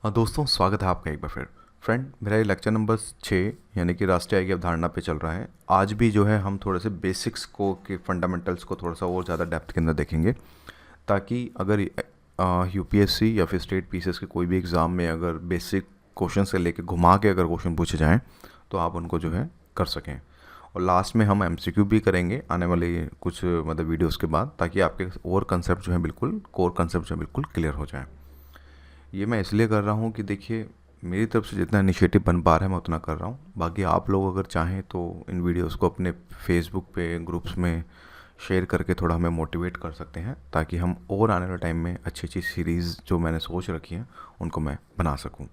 दोस्तों स्वागत है आपका एक बार फिर। फ्रेंड, मेरा ये लेक्चर नंबर 6 यानी कि राष्ट्रीय आय की अवधारणा पे चल रहा है। आज भी जो है हम थोड़े से बेसिक्स को के फंडामेंटल्स को थोड़ा सा और ज़्यादा डेप्थ के अंदर देखेंगे, ताकि अगर यूपीएससी या फिर स्टेट पीसीएस के कोई भी एग्ज़ाम में अगर बेसिक क्वेश्चन से लेके घुमा के अगर क्वेश्चन पूछे जाएँ तो आप उनको जो है कर सकें। और लास्ट में हम एमसीक्यू भी करेंगे आने वाले कुछ मतलब वीडियोज़ के बाद, ताकि आपके और कंसेप्ट जो है बिल्कुल कोर कंसेप्ट जो है बिल्कुल क्लियर हो जाए। ये मैं इसलिए कर रहा हूँ कि देखिए, मेरी तरफ से जितना इनिशिएटिव बन पा रहा है मैं उतना कर रहा हूँ। बाकी आप लोग अगर चाहें तो इन वीडियोस को अपने फेसबुक पे ग्रुप्स में शेयर करके थोड़ा हमें मोटिवेट कर सकते हैं, ताकि हम और आने वाले टाइम में अच्छी अच्छी सीरीज़ जो मैंने सोच रखी हैं उनको मैं बना सकूँ।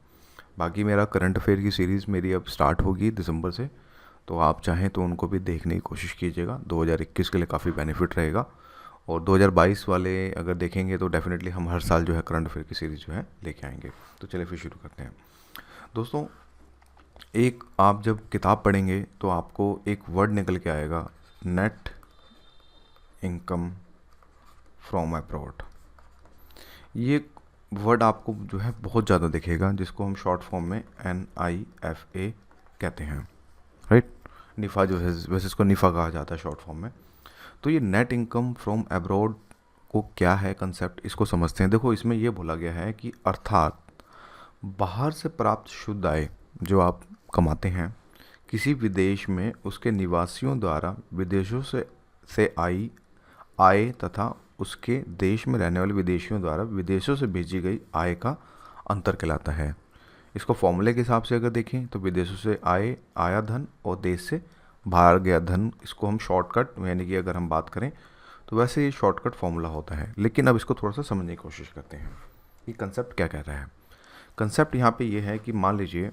बाकी मेरा करंट अफेयर की सीरीज़ मेरी अब स्टार्ट होगी दिसंबर से, तो आप चाहें तो उनको भी देखने की कोशिश कीजिएगा। 2021 के लिए काफ़ी बेनिफिट रहेगा। और 2022 वाले अगर देखेंगे तो डेफिनेटली हम हर साल जो है करंट अफेयर की सीरीज़ जो है लेके आएंगे। तो चलिए फिर शुरू करते हैं। दोस्तों, एक आप जब किताब पढ़ेंगे तो आपको एक वर्ड निकल के आएगा, नेट इनकम फ्रॉम अब्रॉड। ये वर्ड आपको जो है बहुत ज़्यादा दिखेगा, जिसको हम शॉर्ट फॉर्म में NIFA कहते हैं, राइट। निफ़ा जो है, वैसे इसको निफ़ा कहा जाता है शॉर्ट फॉर्म में। तो ये नेट इनकम फ्रॉम अब्रॉड को क्या है कंसेप्ट, इसको समझते हैं। देखो, इसमें ये बोला गया है कि अर्थात बाहर से प्राप्त शुद्ध आय जो आप कमाते हैं किसी विदेश में उसके निवासियों द्वारा विदेशों से आई आय तथा उसके देश में रहने वाले विदेशियों द्वारा विदेशों से भेजी गई आय का अंतर कहलाता है। इसको फॉर्मूले के हिसाब से अगर देखें तो विदेशों से आया धन और देश से बाहर गया धन, इसको हम शॉर्टकट यानी कि अगर हम बात करें तो वैसे ये शॉर्टकट फॉर्मूला होता है। लेकिन अब इसको थोड़ा सा समझने की कोशिश करते हैं कि कंसेप्ट क्या कह रहा है। कंसेप्ट यहाँ पे ये है कि मान लीजिए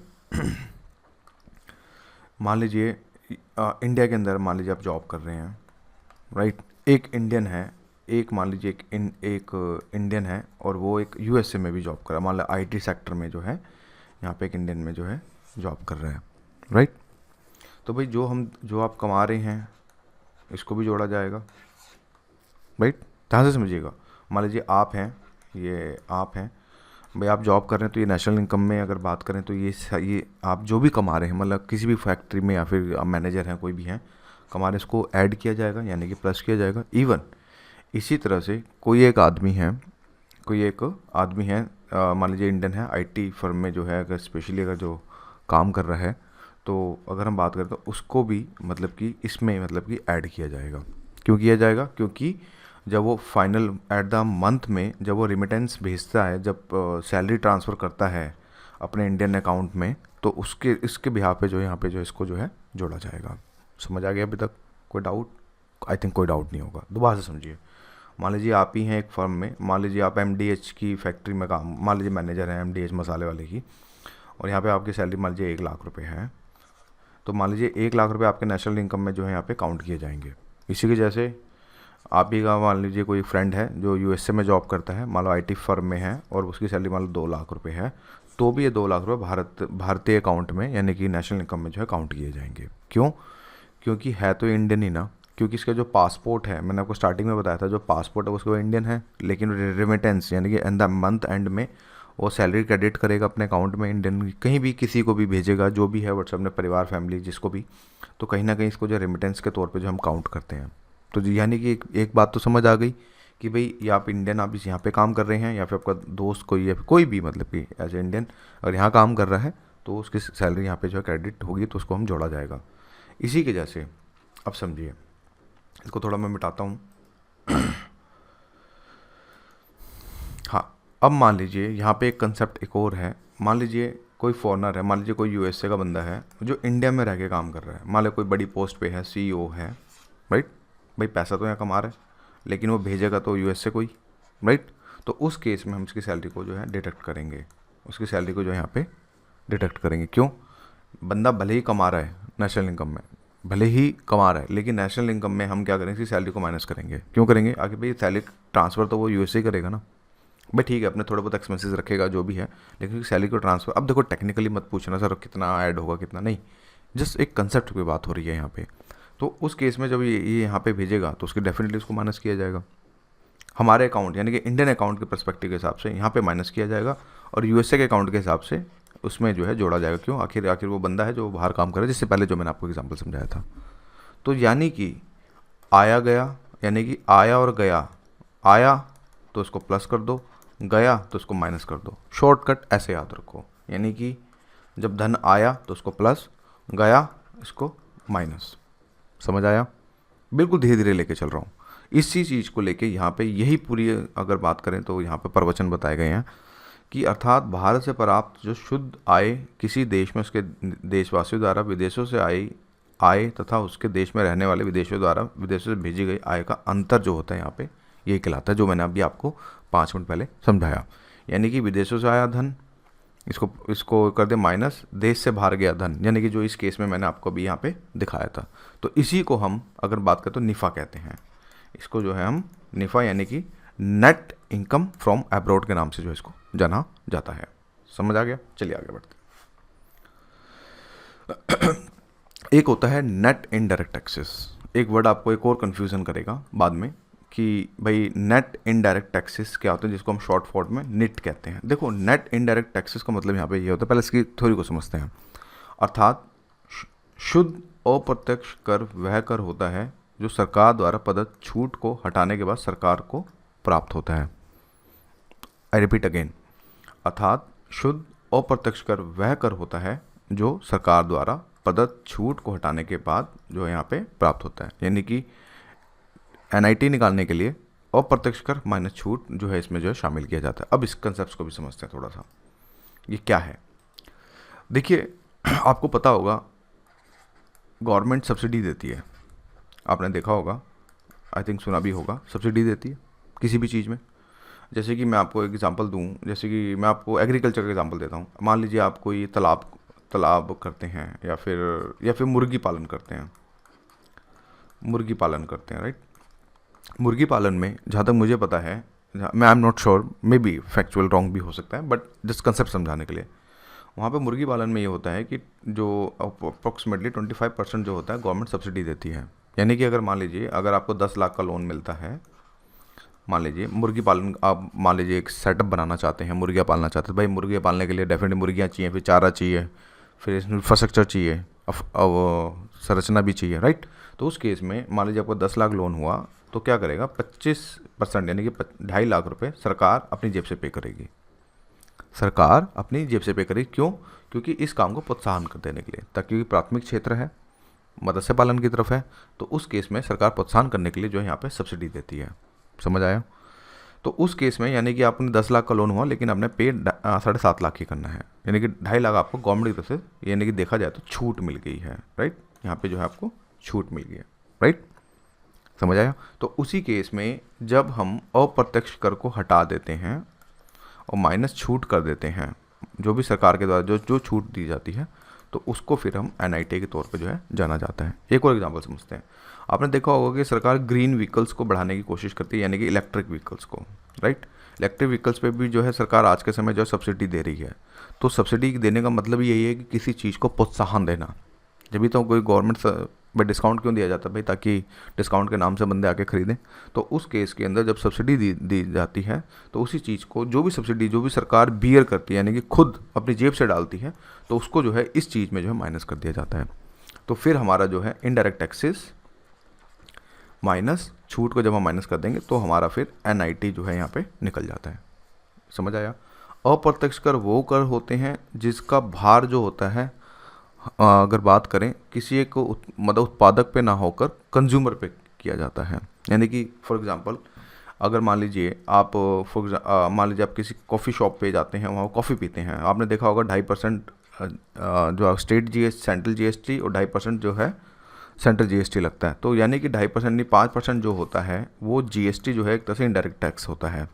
इंडिया के अंदर मान लीजिए आप जॉब कर रहे हैं, राइट। एक इंडियन है, एक मान लीजिए एक इंडियन है और वो एक यूएसए में भी जॉब कर रहा है। मान लो आईटी सेक्टर में जो है यहाँ पे एक इंडियन में जो है जॉब कर रहा है, राइट। तो भाई जो आप कमा रहे हैं इसको भी जोड़ा जाएगा, राइट। ध्यान से समझिएगा। मान लीजिए आप हैं, ये आप हैं भाई, आप जॉब कर रहे हैं, तो ये नेशनल इनकम में अगर बात करें तो ये आप जो भी कमा रहे हैं, मतलब किसी भी फैक्ट्री में या फिर आप मैनेजर हैं, कोई भी हैं कमा रहे हैं, इसको ऐड किया जाएगा यानी कि प्लस किया जाएगा। इवन इसी तरह से कोई एक आदमी है मान लीजिए इंडियन है, आईटी फर्म में जो है अगर स्पेशली अगर जो काम कर रहा है, तो अगर हम बात करें तो उसको भी मतलब कि इसमें मतलब कि ऐड किया जाएगा। क्यों किया जाएगा? क्योंकि जब वो फाइनल एट द मंथ में जब वो रिमिटेंस भेजता है, जब सैलरी ट्रांसफ़र करता है अपने इंडियन अकाउंट में, तो इसके बिहार पे जो यहाँ पे जो इसको जो है जोड़ा जाएगा। समझ आ गया अभी तक? कोई डाउट? आई थिंक कोई डाउट नहीं होगा। दोबारा से समझिए। मान लीजिए आप ही हैं एक फर्म में, मान लीजिए आप MDH की फैक्ट्री में काम, मान लीजिए मैनेजर हैं MDH मसाले वाले की, और यहाँ पे आपकी सैलरी मान लीजिए 1 लाख रुपए है। तो मान लीजिए 1 लाख रुपए आपके नेशनल इनकम में जो है यहाँ पे काउंट किए जाएंगे। इसी के जैसे आप ही का मान लीजिए कोई फ्रेंड है जो यूएसए में जॉब करता है, मान लो आईटी फर्म में है, और उसकी सैलरी मान लो 2 लाख रुपए है, तो भी ये 2 लाख रुपए भारतीय अकाउंट में यानी कि नेशनल इनकम में जो है काउंट किए जाएंगे। क्यों? क्योंकि है तो इंडियन ही ना। क्योंकि इसका जो पासपोर्ट है, मैंने आपको स्टार्टिंग में बताया था, जो पासपोर्ट है उसको इंडियन है, लेकिन रेमिटेंस यानी कि एंड द मंथ एंड में वो सैलरी क्रेडिट करेगा अपने अकाउंट में इंडियन, कहीं भी किसी को भी भेजेगा, जो भी है व्हाट्सएप में, परिवार फैमिली जिसको भी, तो कहीं ना कहीं इसको जो रेमिटेंस के तौर पे जो हम काउंट करते हैं। तो यानी कि एक बात तो समझ आ गई कि भाई ये आप इंडियन, आप इस यहाँ पे काम कर रहे हैं, या फिर आपका दोस्त कोई या फिर कोई भी मतलब कि एज ए इंडियन अगर यहाँ काम कर रहा है तो उसकी सैलरी यहाँ पे जो है क्रेडिट होगी, तो उसको हम जोड़ा जाएगा। इसी के जैसे अब समझिए, इसको थोड़ा मैं मिटाता हूँ। हाँ, अब मान लीजिए यहाँ पे एक कंसेप्ट एक और है। मान लीजिए कोई फॉरेनर है, मान लीजिए कोई यूएसए का बंदा है जो इंडिया में रह के काम कर रहा है, मान लो कोई बड़ी पोस्ट पे है, CEO है, राइट। भाई पैसा तो यहाँ कमा रहा है, लेकिन वो भेजेगा तो यूएसए को ही, राइट। तो उस केस में हम उसकी सैलरी को जो है डिडक्ट करेंगे, उसकी सैलरी को जो है यहाँ पे डिडक्ट करेंगे। क्यों? बंदा भले ही कमा रहा है नेशनल इनकम में, भले ही कमा रहा है, लेकिन नेशनल इनकम में हम क्या करेंगे, इसकी सैलरी को माइनस करेंगे। क्यों करेंगे? आगे भाई सैलरी ट्रांसफ़र तो वो यूएसए करेगा ना। भाई ठीक है, अपने थोड़े बहुत एक्सपेंसेस रखेगा जो भी है, लेकिन सैलरी को ट्रांसफ़र, अब देखो टेक्निकली मत पूछना सर कितना ऐड होगा कितना नहीं, जस्ट एक कंसेप्ट की बात हो रही है यहाँ पे। तो उस केस में जब ये यहाँ पे भेजेगा तो उसकी डेफिनेटली उसको माइनस किया जाएगा हमारे अकाउंट यानी कि इंडियन अकाउंट के पर्सपेक्टिव के हिसाब से, यहाँ पे माइनस किया जाएगा। और यूएसए के अकाउंट के हिसाब से उसमें जो है जोड़ा जाएगा। क्यों? आखिर वो बंदा है जो बाहर काम करे, जिससे पहले जो मैंने आपको एग्जाम्पल समझाया था। तो यानी कि आया गया, यानी कि आया और गया, आया तो इसको प्लस कर दो, गया तो इसको माइनस कर दो। शॉर्टकट ऐसे याद रखो, यानी कि जब धन आया तो उसको प्लस, गया इसको माइनस। समझ आया? बिल्कुल धीरे धीरे लेके चल रहा हूँ। इसी चीज़ को लेके यहाँ पे यही पूरी अगर बात करें तो यहाँ पे प्रवचन बताए गए हैं कि अर्थात भारत से प्राप्त जो शुद्ध आय किसी देश में उसके देशवासियों द्वारा विदेशों से आय तथा उसके देश में रहने वाले विदेशों द्वारा विदेशों से भेजी गई आय का अंतर जो होता है यहाँ पे यही कहलाता है, जो मैंने अभी आपको 5 मिनट पहले समझाया। यानी कि विदेशों से आया धन, इसको कर दे माइनस, देश से बाहर गया धन, यानी कि जो इस केस में मैंने आपको अभी यहाँ पे दिखाया था। तो इसी को हम अगर बात करें तो निफ़ा कहते हैं। इसको जो है हम निफ़ा यानी कि नेट इनकम फ्रॉम अब्रॉड के नाम से जो इसको जाना जाता है। समझ आ गया? चलिए आगे बढ़ते हैं। एक होता है नेट इनडायरेक्ट टैक्सेस। एक वर्ड आपको एक और कंफ्यूजन करेगा बाद में कि भाई नेट इनडायरेक्ट टैक्सेस क्या होते हैं, जिसको हम शॉर्ट फॉर्म में निट कहते हैं। देखो, नेट इनडायरेक्ट टैक्सेस का मतलब यहाँ पे ये होता है, पहले इसकी थ्योरी को समझते हैं। अर्थात शुद्ध अप्रत्यक्ष कर वह कर होता है जो सरकार द्वारा प्रदत्त छूट को हटाने के बाद सरकार को प्राप्त होता है। आई रिपीट अगेन, अर्थात शुद्ध अप्रत्यक्ष कर वह कर होता है जो सरकार द्वारा प्रदत्त छूट को हटाने के बाद जो यहाँ पे प्राप्त होता है। यानी कि एनआईटी निकालने के लिए अप्रत्यक्ष कर माइनस छूट जो है इसमें जो है शामिल किया जाता है। अब इस कंसेप्ट को भी समझते हैं थोड़ा सा, ये क्या है। देखिए, आपको पता होगा गवर्नमेंट सब्सिडी देती है, आपने देखा होगा, आई थिंक सुना भी होगा, सब्सिडी देती है किसी भी चीज़ में। जैसे कि मैं आपको एग्जांपल दूं, जैसे कि मैं आपको एग्रीकल्चर का एग्जांपल देता हूं। मान लीजिए आप कोई तालाब करते हैं या फिर मुर्गी पालन करते हैं, राइट। मुर्गी पालन में जहाँ तक मुझे पता है, मैं I am not sure, may be factual wrong भी हो सकता है, बट जस्ट कंसेप्ट समझाने के लिए, वहाँ पे मुर्गी पालन में ये होता है कि जो अप्रॉक्सीमेटली 25% जो होता है गवर्नमेंट सब्सिडी देती है। यानी कि अगर मान लीजिए अगर आपको 10 लाख का लोन मिलता है, मान लीजिए मुर्गी पालन, आप मान लीजिए एक सेटअप बनाना चाहते हैं, मुर्गियाँ पालना चाहते हैं। भाई मुर्गियाँ पालने के लिए डेफिनेटली मुर्गियाँ चाहिए, फिर चारा चाहिए, फिर इंफ्रास्ट्रक्चर चाहिए, अब संरचना भी चाहिए, राइट। तो उस केस में मान लीजिए आपको 10 लाख लोन हुआ, तो क्या करेगा, 25% यानी कि 2.5 लाख रुपए सरकार अपनी जेब से पे करेगी। सरकार अपनी जेब से पे करेगी, क्यों? क्योंकि इस काम को प्रोत्साहन कर देने के लिए, ताकि प्राथमिक क्षेत्र है, मत्स्य पालन की तरफ है, तो उस केस में सरकार प्रोत्साहन करने के लिए जो है यहाँ पे सब्सिडी देती है। समझ आया? तो उस केस में यानी कि आपने 10 लाख का लोन हुआ, लेकिन आपने पे 7.5 लाख ही करना है, यानी कि 2.5 लाख आपको गवर्नमेंट की तरफ से यानी कि देखा जाए तो छूट मिल गई है, राइट। यहाँ पे जो है आपको छूट मिल गई है, राइट। समझ आया? तो उसी केस में जब हम अप्रत्यक्ष कर को हटा देते हैं और माइनस छूट कर देते हैं, जो भी सरकार के द्वारा जो छूट दी जाती है, तो उसको फिर हम एनआईटी के तौर पे जो है जाना जाता है। एक और एग्जांपल समझते हैं। आपने देखा होगा कि सरकार ग्रीन व्हीकल्स को बढ़ाने की कोशिश करती है, यानी कि इलेक्ट्रिक व्हीकल्स को, राइट। इलेक्ट्रिक व्हीकल्स पे भी जो है सरकार आज के समय जो सब्सिडी दे रही है। तो सब्सिडी देने का मतलब यही है कि किसी चीज़ को प्रोत्साहन देना। जब भी तो कोई गवर्नमेंट में डिस्काउंट क्यों दिया जाता है भाई, ताकि डिस्काउंट के नाम से बंदे आके खरीदें। तो उस केस के अंदर जब सब्सिडी दी जाती है, तो उसी चीज़ को जो भी सरकार बियर करती है, यानी कि खुद अपनी जेब से डालती है, तो उसको जो है इस चीज़ में जो है माइनस कर दिया जाता है। तो फिर हमारा जो है इनडायरेक्ट टैक्सेस माइनस छूट को जब हम माइनस कर देंगे तो हमारा फिर एनआईटी जो है यहाँ पे निकल जाता है। समझ आया? अप्रत्यक्ष कर वो कर होते हैं जिसका भार जो होता है, अगर बात करें किसी एक मतलब उत्पादक पे ना होकर कंज्यूमर पे किया जाता है। यानी कि फॉर एग्जांपल अगर मान लीजिए आप किसी कॉफ़ी शॉप पे जाते हैं, वहाँ कॉफ़ी पीते हैं, आपने देखा होगा 2.5% जो सेंट्रल जीएसटी और 2.5% जो है सेंट्रल जीएसटी लगता है। तो यानी कि 2.5% नहीं 5% जो होता है वो जीएसटी जो है एक तरह से इनडायरेक्ट टैक्स होता है।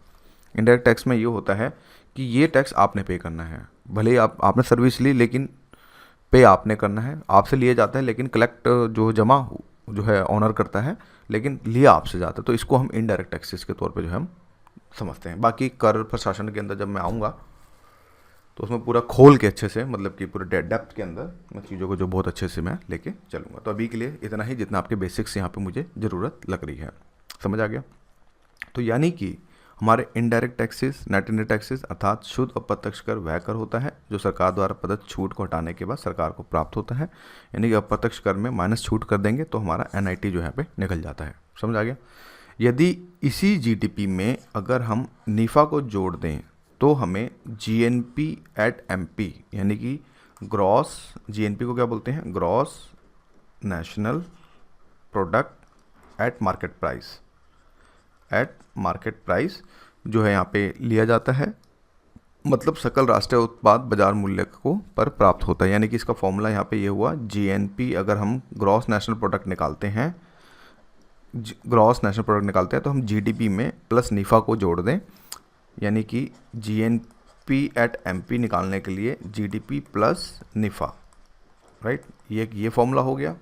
इनडायरेक्ट टैक्स में ये होता है कि ये टैक्स आपने पे करना है, भले ही आपने सर्विस ली, लेकिन पे आपने करना है, आपसे लिए जाता है, लेकिन कलेक्ट जो जमा जो है ऑनर करता है, लेकिन लिया आपसे जाता है। तो इसको हम इनडायरेक्ट टैक्सेस के तौर पे जो है हम समझते हैं। बाकी कर प्रशासन के अंदर जब मैं आऊँगा तो उसमें पूरा खोल के अच्छे से, मतलब कि पूरे डेप्थ के अंदर मैं चीज़ों को जो बहुत अच्छे से मैं लेके चलूँगा। तो अभी के लिए इतना ही, जितना आपके बेसिक्स यहाँ पे मुझे ज़रूरत लग रही है। समझ आ गया? तो यानी कि हमारे indirect taxes, net indirect taxes अर्थात शुद्ध अप्रत्यक्ष कर वह कर होता है जो सरकार द्वारा प्रदत्त छूट को हटाने के बाद सरकार को प्राप्त होता है, यानी कि अप्रत्यक्ष कर में माइनस छूट कर देंगे तो हमारा एनआईटी जो है पे निकल जाता है। समझ आ गया। यदि इसी जीडीपी में अगर हम नीफा को जोड़ दें तो हमें जीएनपी एट एमपी, यानी कि ग्रॉस, जीएनपी को क्या बोलते हैं, gross national product at market price, eight market price जो है यहाँ पे लिया जाता है, मतलब सकल राष्ट्रीय उत्पाद बाजार मूल्य को पर प्राप्त होता है। यानी कि इसका फॉर्मूला यहाँ पे ये हुआ, जीएनपी अगर हम ग्रॉस नेशनल प्रोडक्ट निकालते हैं, ग्रॉस नेशनल प्रोडक्ट निकालते हैं तो हम जीडीपी में प्लस नीफा को जोड़ दें, यानी कि जीएनपी एट एमपी निकालने के लिए जीडीपी प्लस नीफा, राइट, ये फॉर्मूला हो गया।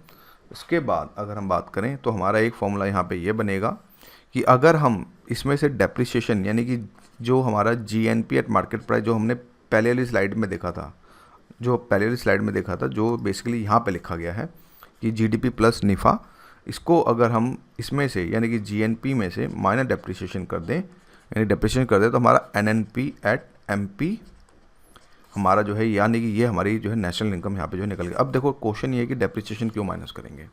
उसके बाद अगर हम बात करें तो हमारा एक फॉर्मूला यहाँ पे ये बनेगा कि अगर हम इसमें से डेप्रिसिएशन, यानी कि जो हमारा जीएनपी एट मार्केट प्राइस जो हमने पहले वाली स्लाइड में देखा था, जो बेसिकली यहाँ पे लिखा गया है कि जीडीपी प्लस नीफा, इसको अगर हम इसमें से यानी कि जीएनपी में से माइनस डेप्रिसिएशन कर दें, यानी डेप्रिसिएशन कर दें तो हमारा एनएनपी एट एमपी हमारा जो है, यानी कि ये हमारी जो है नेशनल इनकम यहाँ पे जो निकल गया। अब देखो क्वेश्चन ये है कि डेप्रिसिएशन क्यों माइनस करेंगे।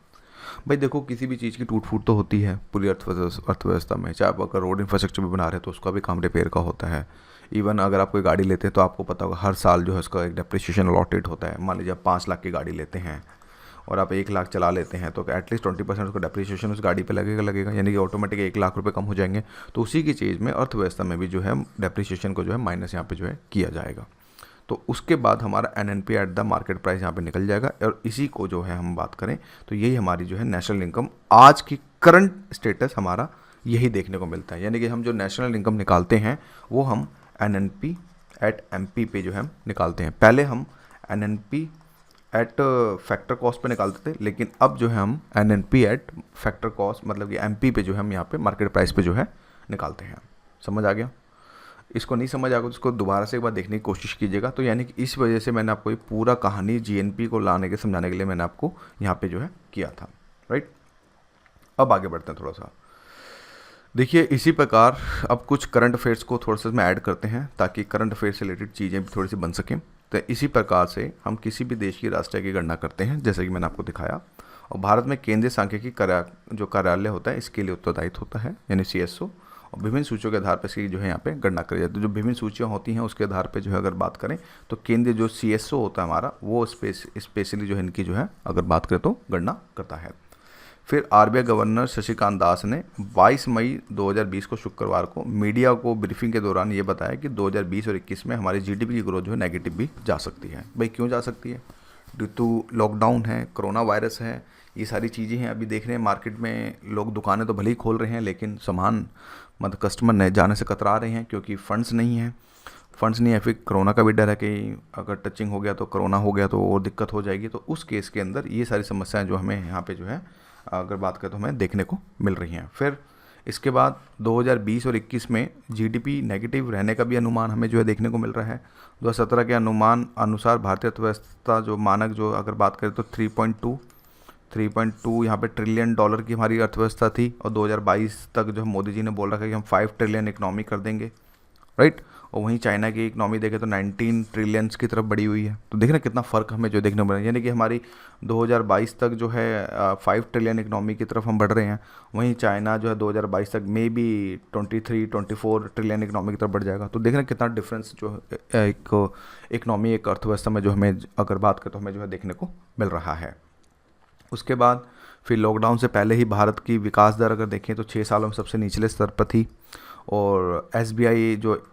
भाई देखो किसी भी चीज़ की टूट फूट तो होती है पूरी अर्थव्यवस्था में, चाहे आप अगर रोड इंफ्रास्ट्रक्चर भी बना रहे हैं तो उसका भी काम रिपेयर का होता है। इवन अगर आप कोई गाड़ी लेते हैं तो आपको पता होगा हर साल जो है उसका एक डेप्रिसिएशन अलॉटेड होता है। मान लीजिए आप 5 लाख की गाड़ी लेते हैं और आप 1 लाख चला लेते हैं तो एटलीस्ट 20% उसका डेप्रिसिएशन उस गाड़ी पे लगेगा, यानी कि ऑटोमेटिक 1 लाख रुपए कम हो जाएंगे। तो उसी की चीज़ में अर्थव्यवस्था में भी जो है डेप्रिसिएशन को जो है माइनस यहाँ पे जो है किया जाएगा। तो उसके बाद हमारा NNP at the market price यहाँ पे निकल जाएगा और इसी को जो है हम बात करें तो यही हमारी जो है नेशनल इनकम, आज की करंट स्टेटस हमारा यही देखने को मिलता है। यानी कि हम जो नेशनल इनकम निकालते हैं वो हम एनएनपी एट एमपी पे जो है हम निकालते हैं। पहले हम एनएनपी एट फैक्टर कॉस्ट पे निकालते थे, लेकिन अब जो है हम एनएनपी एट फैक्टर कॉस्ट मतलब कि एमपी पे जो है हम यहाँ पे मार्केट प्राइस पे जो है निकालते हैं। समझ आ गया। इसको नहीं समझ आएगा तो इसको दोबारा से एक बार देखने की कोशिश कीजिएगा। तो यानी कि इस वजह से मैंने आपको ये पूरा कहानी जीएनपी को लाने के समझाने के लिए मैंने आपको यहाँ पे जो है किया था, राइट। अब आगे बढ़ते हैं थोड़ा सा। देखिए इसी प्रकार अब कुछ करंट अफेयर्स को थोड़ा सा इसमें ऐड करते हैं ताकि करंट अफेयर से रिलेटेड चीज़ें भी थोड़ी सी बन सकें। तो इसी प्रकार से हम किसी भी देश की राष्ट्रीय की गणना करते हैं, जैसे कि मैंने आपको दिखाया। और भारत में केंद्रीय सांख्यिकी जो कार्यालय होता है इसके लिए उत्तरदायित्व होता है, यानी CSO। और विभिन्न सूचियों के आधार पर इसकी जो है यहाँ पे गणना करी जाती है। जो विभिन्न सूचियाँ होती हैं उसके आधार पे जो है अगर बात करें तो केंद्रीय जो CSO होता है हमारा वो स्पेशली जो है इनकी जो है अगर बात करें तो गणना करता है। फिर RBI गवर्नर शशिकांत दास ने 22 मई 2020 को शुक्रवार को मीडिया को ब्रीफिंग के दौरान ये बताया कि 2020 और 21 में हमारी GDP की ग्रोथ जो है नेगेटिव भी जा सकती है। भाई क्यों जा सकती है? ड्यू टू लॉकडाउन है, कोरोना वायरस है, ये सारी चीज़ें हैं। अभी देख रहे हैं मार्केट में लोग दुकानें तो भले ही खोल रहे हैं लेकिन सामान मतलब कस्टमर नए जाने से कतरा रहे हैं क्योंकि फंड्स नहीं है। फिर कोरोना का भी डर है कि अगर टचिंग हो गया तो कोरोना हो गया तो और दिक्कत हो जाएगी। तो उस केस के अंदर ये सारी समस्याएं जो हमें यहाँ पे जो है अगर बात करें तो हमें देखने को मिल रही हैं। फिर इसके बाद 2020 और 21 में GDP नेगेटिव रहने का भी अनुमान हमें जो है देखने को मिल रहा है। 2017 के अनुमान अनुसार भारतीय अर्थव्यवस्था जो मानक जो अगर बात करें तो 3.2 यहाँ पे ट्रिलियन डॉलर की हमारी अर्थव्यवस्था थी। और 2022 तक जो मोदी जी ने बोल रखा है कि हम 5 ट्रिलियन इकनॉमी कर देंगे, राइट। और वहीं चाइना की इकनॉमी देखें तो 19 ट्रिलियंस की तरफ बढ़ी हुई है। तो देख रहे हैं कितना फ़र्क हमें जो देखने को मिल रहा है। यानी कि हमारी 2022 तक जो है 5 ट्रिलियन इकनॉमी की तरफ हम बढ़ रहे हैं, वहीं चाइना जो है 2022 तक मे बी 23-24 ट्रिलियन इकनॉमी की तरफ बढ़ जाएगा। तो देख रहे हैं कितना डिफरेंस जो एक इकनॉमी एक अर्थव्यवस्था में जो हमें अगर बात करें तो हमें जो है देखने को मिल रहा है। उसके बाद फिर लॉकडाउन से पहले ही भारत की विकास दर अगर देखें तो 6 सालों में सबसे निचले स्तर पर थी। और SBI जो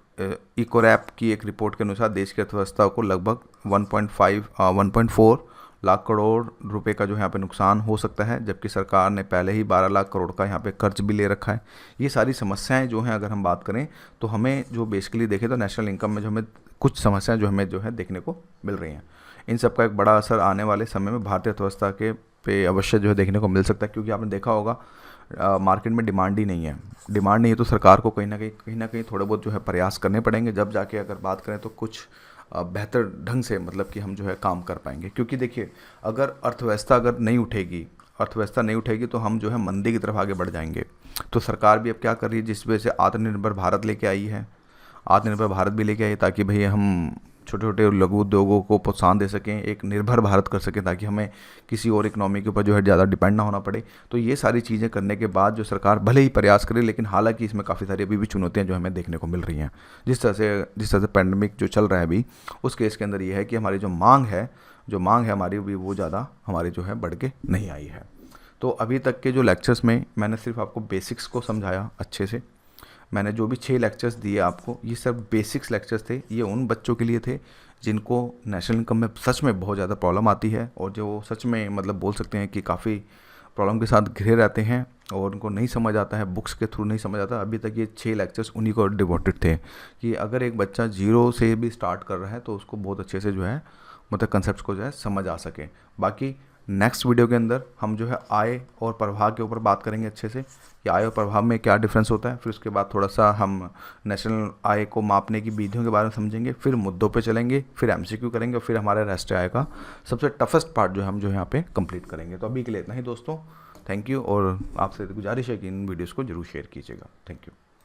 इकोरैप की एक रिपोर्ट के अनुसार देश की अर्थव्यवस्था को लगभग 1.4 लाख करोड़ रुपए का जो यहाँ पे नुकसान हो सकता है, जबकि सरकार ने पहले ही 12 लाख करोड़ का यहाँ पे कर्ज भी ले रखा है। ये सारी समस्याएं जो हैं अगर हम बात करें तो हमें जो बेसिकली देखें तो नेशनल इनकम में जो हमें कुछ समस्याएं जो हमें जो है देखने को मिल रही हैं। इन सब का एक बड़ा असर आने वाले समय में भारतीय अर्थव्यवस्था के पे अवश्य जो है देखने को मिल सकता है, क्योंकि आपने देखा होगा मार्केट में डिमांड ही नहीं है। डिमांड नहीं है तो सरकार को कहीं ना कहीं थोड़े बहुत जो है प्रयास करने पड़ेंगे, जब जाके अगर बात करें तो कुछ बेहतर ढंग से मतलब कि हम जो है काम कर पाएंगे। क्योंकि देखिए अगर अर्थव्यवस्था नहीं उठेगी तो हम जो है मंदी की तरफ आगे बढ़ जाएंगे। तो सरकार भी अब क्या कर रही है, जिस वजह से आत्मनिर्भर भारत लेके आई है, आत्मनिर्भर भारत भी लेके आई ताकि भाई हम छोटे छोटे लघु उद्योगों को प्रोत्साहन दे सकें, एक निर्भर भारत कर सकें, ताकि हमें किसी और इकोनॉमी के ऊपर जो है ज़्यादा डिपेंड ना होना पड़े। तो ये सारी चीज़ें करने के बाद जो सरकार भले ही प्रयास करे, लेकिन हालांकि इसमें काफ़ी सारी अभी भी चुनौतियां जो हमें देखने को मिल रही हैं। जिस तरह से पैंडमिक जो चल रहा है अभी, उस केस के अंदर ये है कि हमारी जो मांग है हमारी भी, वो ज़्यादा हमारी जो है बढ़ के नहीं आई है। तो अभी तक के जो लेक्चर्स में मैंने सिर्फ आपको बेसिक्स को समझाया अच्छे से। मैंने जो भी 6 लेक्चर्स दिए आपको, ये सब बेसिक्स लेक्चर्स थे। ये उन बच्चों के लिए थे जिनको नेशनल इनकम में सच में बहुत ज़्यादा प्रॉब्लम आती है, और जो सच में मतलब बोल सकते हैं कि काफ़ी प्रॉब्लम के साथ घिरे रहते हैं और उनको नहीं समझ आता है, बुक्स के थ्रू नहीं समझ आता। अभी तक ये 6 लेक्चर्स उन्हीं को डिवोटेड थे कि अगर एक बच्चा जीरो से भी स्टार्ट कर रहा है तो उसको बहुत अच्छे से जो है मतलब कंसेप्ट को जो है समझ आ सके। बाकी नेक्स्ट वीडियो के अंदर हम जो है आय और प्रभाव के ऊपर बात करेंगे अच्छे से, कि आय और प्रभाव में क्या डिफरेंस होता है। फिर उसके बाद थोड़ा सा हम नेशनल आय को मापने की विधियों के बारे में समझेंगे, फिर मुद्दों पे चलेंगे, फिर एमसीक्यू करेंगे, और फिर हमारे राष्ट्रीय आय का सबसे टफेस्ट पार्ट जो है हम जो है यहाँ पे कंप्लीट करेंगे। तो अभी के लिए इतना ही दोस्तों, थैंक यू, और आपसे गुजारिश है कि इन वीडियोज़ को जरूर शेयर कीजिएगा। Thank you.